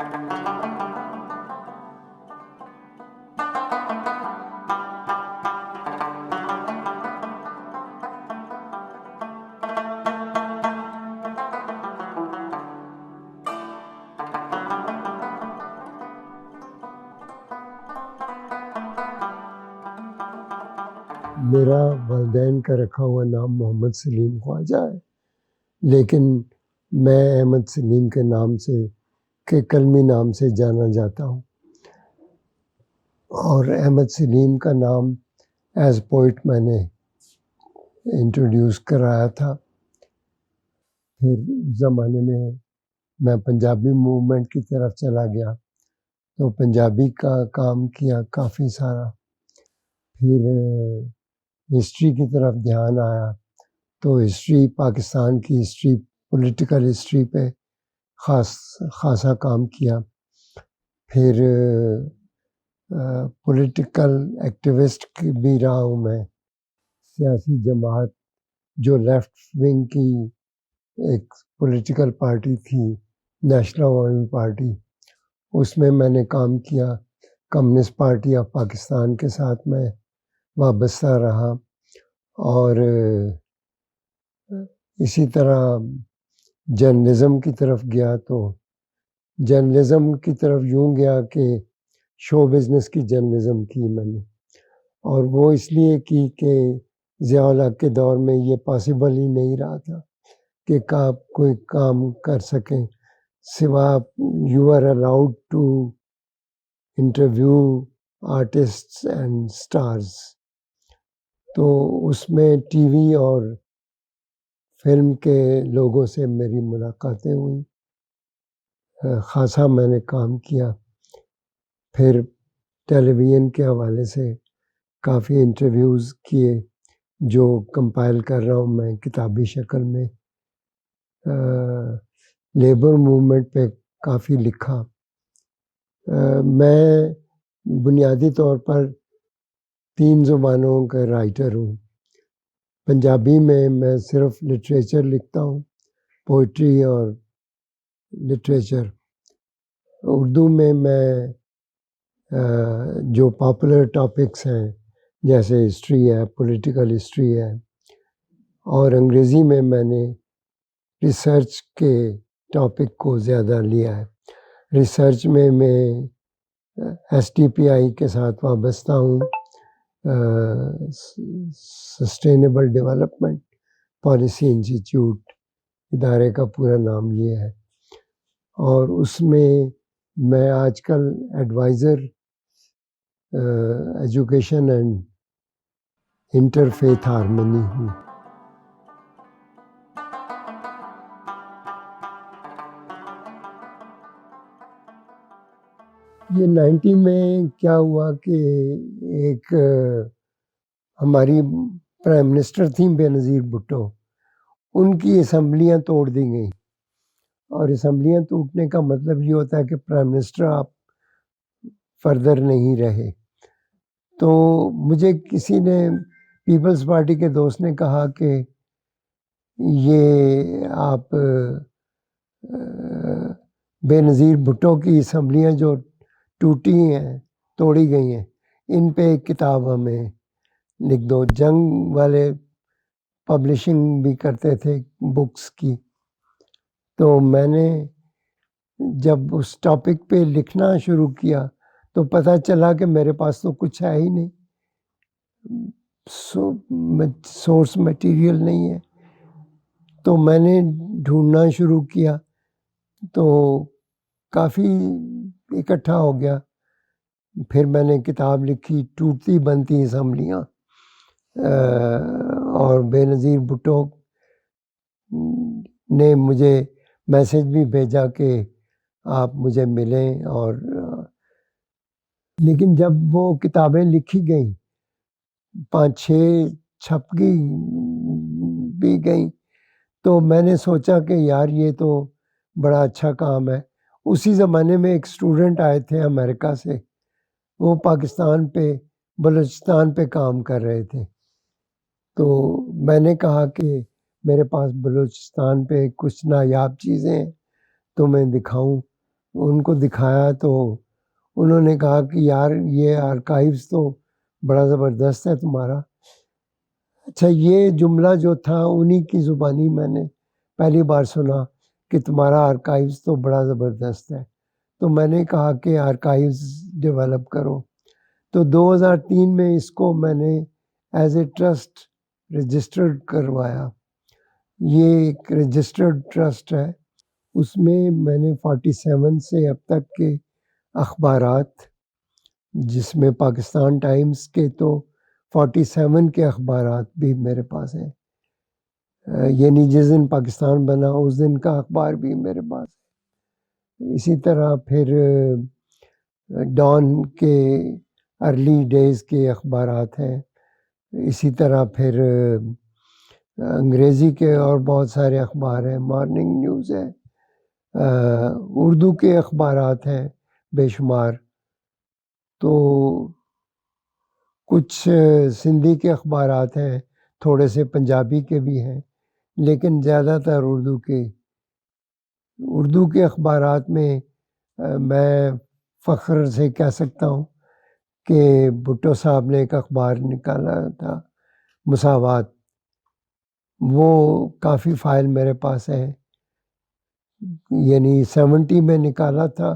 میرا والدین کا رکھا ہوا نام محمد سلیم خواجہ ہے، لیکن میں احمد سلیم کے نام سے کے کلمی نام سے جانا جاتا ہوں، اور احمد سلیم کا نام ایز پوئٹ میں نے انٹروڈیوس کرایا تھا۔ پھر اس زمانے میں پنجابی موومنٹ کی طرف چلا گیا تو پنجابی کا کام کیا کافی سارا۔ پھر ہسٹری کی طرف دھیان آیا تو ہسٹری، پاکستان کی ہسٹری، پولیٹیکل ہسٹری پہ خاصا کام کیا۔ پھر پولیٹیکل ایکٹیوسٹ بھی رہا ہوں میں۔ سیاسی جماعت جو لیفٹ ونگ کی ایک پولیٹیکل پارٹی تھی، نیشنل عوامی پارٹی، اس میں نے کام کیا۔ کمیونسٹ پارٹی آف پاکستان کے ساتھ میں وابستہ رہا، اور اسی طرح جرنلزم کی طرف گیا تو جرنلزم کی طرف یوں گیا کہ شو بزنس کی جرنلزم کی میں نے، اور وہ اس لیے کی کہ ضیاء الحق کے دور میں یہ پاسبل ہی نہیں رہا تھا کہ آپ کوئی کام کر سکیں so you are allowed to interview artist and stars. تو اس میں ٹی وی اور فلم کے لوگوں سے میری ملاقاتیں ہوئیں، خاصا میں نے کام کیا۔ پھر ٹیلی ویژن کے حوالے سے کافی انٹرویوز کیے جو کمپائل کر رہا ہوں میں کتابی شکل میں۔ لیبر موومنٹ پہ کافی لکھا۔ میں بنیادی طور پر 3 زبانوں کا رائٹر ہوں۔ پنجابی میں صرف لٹریچر لکھتا ہوں، پوئٹری اور لٹریچر۔ اردو میں جو پاپولر ٹاپکس ہیں جیسے ہسٹری ہے، پولیٹیکل ہسٹری ہے، اور انگریزی میں نے ریسرچ کے ٹاپک کو زیادہ لیا ہے۔ ریسرچ میں ایس ٹی پی آئی کے ساتھ وابستہ ہوں، سسٹینیبل ڈیولپمنٹ پالیسی انسٹیٹیوٹ ادارے کا پورا نام یہ ہے، اور اس میں آج کل adviser education and interfaith harmony ہوں۔ یہ 90 میں کیا ہوا کہ ایک ہماری پرائم منسٹر تھیں بے نظیر بھٹو، ان کی اسمبلیاں توڑ دی گئیں، اور اسمبلیاں ٹوٹنے کا مطلب یہ ہوتا ہے کہ پرائم منسٹر آپ فردر نہیں رہے۔ تو مجھے کسی نے، پیپلز پارٹی کے دوست نے کہا کہ یہ آپ بے نظیر بھٹو کی اسمبلیاں جو ٹوٹی ہیں، توڑی گئی ہیں، ان پہ ایک کتاب ہمیں لکھ دو۔ جنگ والے پبلشنگ بھی کرتے تھے بکس کی، تو میں نے جب اس ٹاپک پہ لکھنا شروع کیا تو پتہ چلا کہ میرے پاس تو کچھ ہے ہی نہیں، سورس مٹیریل نہیں ہے۔ تو میں نے ڈھونڈنا شروع کیا تو کافی اکٹھا ہو گیا۔ پھر میں نے کتاب لکھی ٹوٹتی بنتی اسمبلیاں، اور بے نظیر بھٹو نے مجھے میسج بھی بھیجا کہ آپ مجھے ملیں، اور لیکن جب وہ کتابیں لکھی گئیں، 5-6 چھپ بھی گئیں، تو میں نے سوچا کہ یار یہ تو بڑا اچھا کام ہے۔ اسی زمانے میں ایک اسٹوڈنٹ آئے تھے امریکہ سے، وہ پاکستان پہ، بلوچستان پہ کام کر رہے تھے، تو میں نے کہا کہ میرے پاس بلوچستان پہ کچھ نایاب چیزیں ہیں تو میں دکھاؤں۔ ان کو دکھایا تو انہوں نے کہا کہ یار یہ آرکائیوز تو بڑا زبردست ہے تمہارا. اچھا یہ جملہ جو تھا انہی کی زبانی میں نے پہلی بار سنا کہ تمہارا آرکائیوز تو بڑا زبردست ہے. تو میں نے کہا کہ آرکائیوز ڈیولپ کرو. تو 2003 میں اس کو میں نے ایز اے ٹرسٹ رجسٹرڈ کروایا. یہ ایک رجسٹرڈ ٹرسٹ ہے. اس میں میں نے 47 سے اب تک کے اخبارات، جس میں پاکستان ٹائمز کے تو 47 کے اخبارات بھی میرے پاس ہیں، یعنی جس دن پاکستان بنا اس دن کا اخبار بھی میرے پاس ہے. اسی طرح پھر ڈان کے ارلی ڈیز کے اخبارات ہیں. اسی طرح پھر انگریزی کے اور بہت سارے اخبار ہیں، مارننگ نیوز ہے، اردو کے اخبارات ہیں بے شمار. تو کچھ سندھی کے اخبارات ہیں، تھوڑے سے پنجابی کے بھی ہیں، لیکن زیادہ تر اردو کے اخبارات میں میں فخر سے کہہ سکتا ہوں کہ بھٹو صاحب نے ایک اخبار نکالا تھا مساوات، وہ کافی فائل میرے پاس ہے، یعنی 70 میں نکالا تھا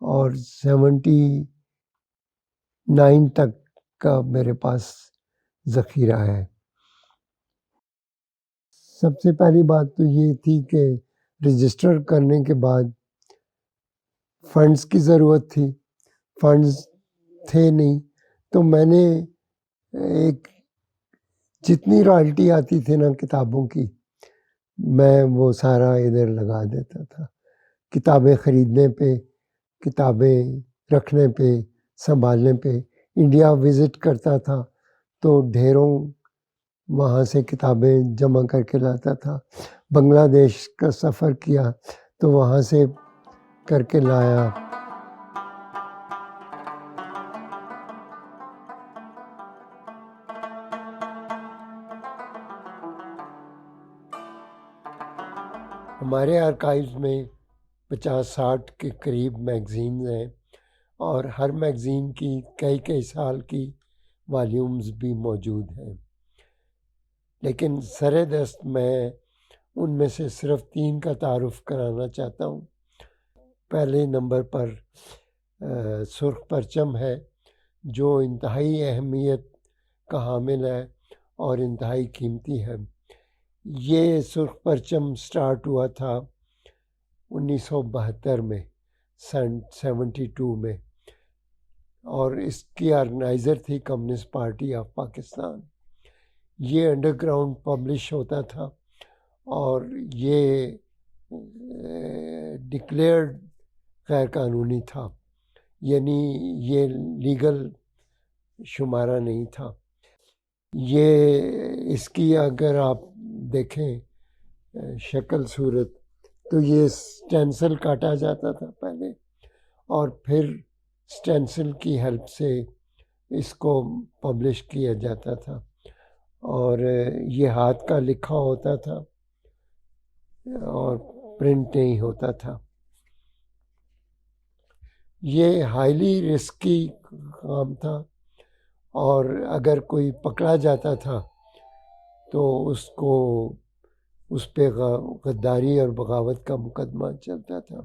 اور 79 تک کا میرے پاس ذخیرہ ہے. سب سے پہلی بات تو یہ تھی کہ رجسٹر کرنے کے بعد فنڈز کی ضرورت تھی، فنڈز تھے نہیں، تو میں نے ایک جتنی رائلٹی آتی تھی نا کتابوں کی میں وہ سارا ادھر لگا دیتا تھا، کتابیں خریدنے پہ، کتابیں رکھنے پہ، سنبھالنے پہ. انڈیا وزٹ کرتا تھا تو ڈھیروں وہاں سے کتابیں جمع کر کے لاتا تھا. بنگلہ دیش کا سفر کیا تو وہاں سے کر کے لایا. ہمارے آرکائیوز میں 50-60 کے قریب میگزینز ہیں اور ہر میگزین کی کئی سال کی والیومز بھی موجود ہیں، لیکن سر دست میں ان میں سے صرف 3 کا تعارف کرانا چاہتا ہوں. پہلے نمبر پر سرخ پرچم ہے جو انتہائی اہمیت کا حامل ہے اور انتہائی قیمتی ہے. یہ سرخ پرچم سٹارٹ ہوا تھا 1972 میں، سن 72 میں، اور اس کی آرگنائزر تھی کمیونسٹ پارٹی آف پاکستان. یہ انڈر گراؤنڈ پبلش ہوتا تھا اور یہ ڈکلیئرڈ غیر قانونی تھا، یعنی یہ لیگل شمارہ نہیں تھا. یہ اس کی اگر آپ دیکھیں شکل صورت تو یہ سٹینسل کاٹا جاتا تھا پہلے اور پھر سٹینسل کی ہیلپ سے اس کو پبلش کیا جاتا تھا، اور یہ ہاتھ کا لکھا ہوتا تھا اور پرنٹ نہیں ہوتا تھا. یہ ہائیلی رسکی کام تھا اور اگر کوئی پکڑا جاتا تھا تو اس پہ غداری اور بغاوت کا مقدمہ چلتا تھا.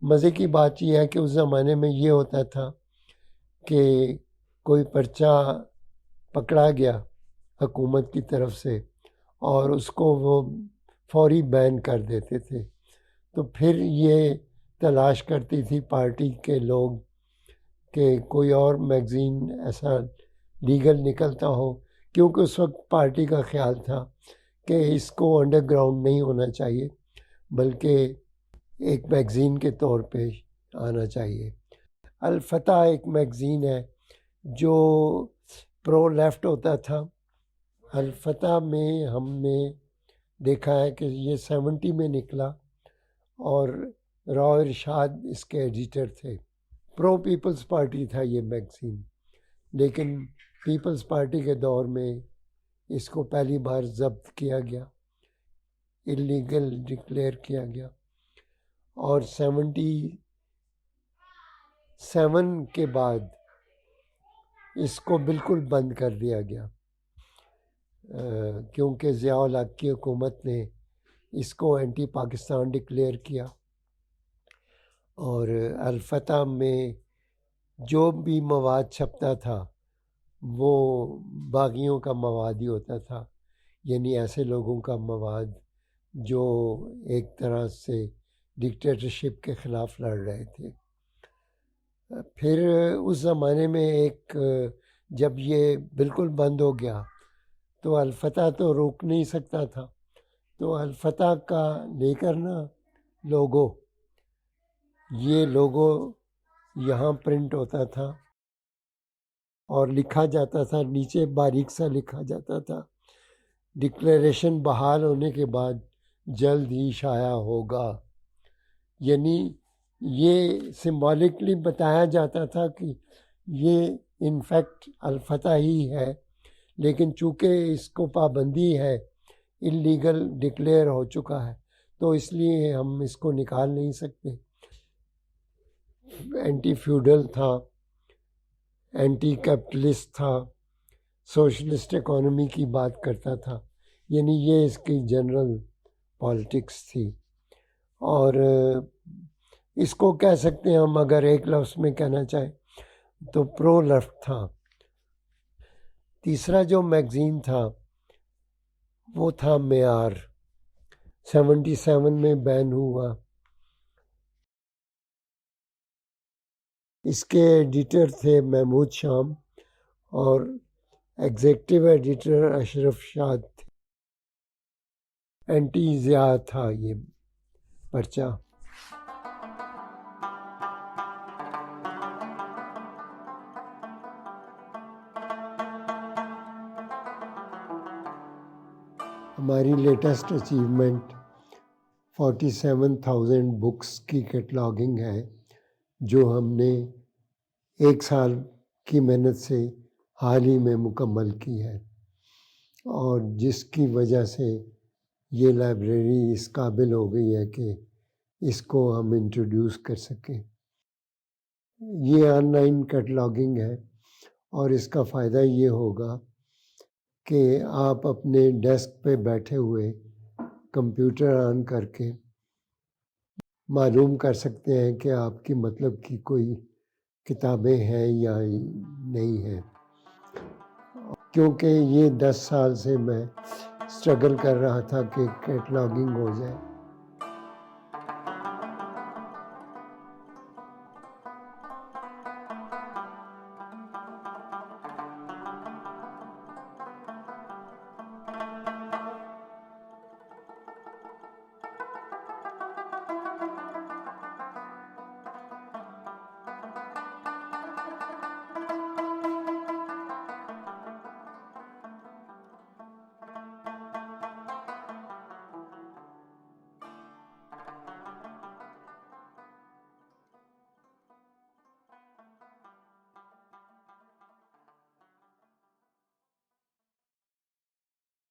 مزے کی بات یہ ہے کہ اس زمانے میں یہ ہوتا تھا کہ کوئی پرچہ پکڑا گیا حکومت کی طرف سے اور اس کو وہ فوری بین کر دیتے تھے، تو پھر یہ تلاش کرتی تھی پارٹی کے لوگ کہ کوئی اور میگزین ایسا لیگل نکلتا ہو، کیونکہ اس وقت پارٹی کا خیال تھا کہ اس کو انڈر گراؤنڈ نہیں ہونا چاہیے بلکہ ایک میگزین کے طور پہ آنا چاہیے. الفتح ایک میگزین ہے جو پرو لیفٹ ہوتا تھا. الفتح میں ہم نے دیکھا ہے کہ یہ 70 میں نکلا اور راؤ ارشاد اس کے ایڈیٹر تھے. پرو پیپلز پارٹی تھا یہ میگزین، لیکن پیپلز پارٹی کے دور میں اس کو پہلی بار ضبط کیا گیا، اللیگل ڈکلیئر کیا گیا، اور 77 کے بعد اس کو بالکل بند کر دیا گیا، کیونکہ ضیاء الحق کی حکومت نے اس کو اینٹی پاکستان ڈکلیئر کیا، اور الفتح میں جو بھی مواد چھپتا تھا وہ باغیوں کا مواد ہی ہوتا تھا، یعنی ایسے لوگوں کا مواد جو ایک طرح سے ڈکٹیٹرشپ کے خلاف لڑ رہے تھے۔ پھر اس زمانے میں جب یہ بالکل بند ہو گیا تو الفتح تو روک نہیں سکتا تھا، تو الفتح کا لے کر نا لوگو، یہ لوگو یہاں پرنٹ ہوتا تھا اور لکھا جاتا تھا، نیچے باریک سا لکھا جاتا تھا، ڈکلیریشن بحال ہونے کے بعد جلد ہی شائع ہوگا، یعنی یہ سمبولکلی بتایا جاتا تھا کہ یہ انفیکٹ الفتح ہی ہے، لیکن چونکہ اس کو پابندی ہے، اللیگل ڈکلیئر ہو چکا ہے، تو اس لیے ہم اس کو نکال نہیں سکتے۔ اینٹی فیوڈل تھا، اینٹی کیپٹلسٹ تھا، سوشلسٹ اکانومی کی بات کرتا تھا، یعنی یہ اس کی جنرل پالیٹکس تھی۔ اور اس کو کہہ سکتے ہیں ہم، اگر ایک لفظ میں کہنا چاہیں تو پرو لیفٹ تھا۔ تیسرا جو میگزین تھا وہ تھا معیار، 77 میں بین ہوا۔ اس کے ایڈیٹر تھے محمود شام اور ایگزیکٹو ایڈیٹر اشرف شاد تھے۔ اینٹی ضیاء تھا یہ پرچہ۔ ہماری لیٹسٹ اچیومنٹ 47,000 بکس کی کیٹلاگنگ ہے، جو ہم نے 1 سال کی محنت سے حال ہی میں مکمل کی ہے، اور جس کی وجہ سے یہ لائبریری اس قابل ہو گئی ہے کہ اس کو ہم انٹروڈیوس کر سکیں۔ یہ آن لائن کیٹلاگنگ ہے، اور اس کا فائدہ یہ ہوگا کہ آپ اپنے ڈیسک پہ بیٹھے ہوئے کمپیوٹر آن کر کے معلوم کر سکتے ہیں کہ آپ کی مطلب کی کوئی کتابیں ہیں یا نہیں ہیں، کیونکہ یہ 10 سال سے میں اسٹرگل کر رہا تھا کہ کیٹلاگنگ ہو جائے۔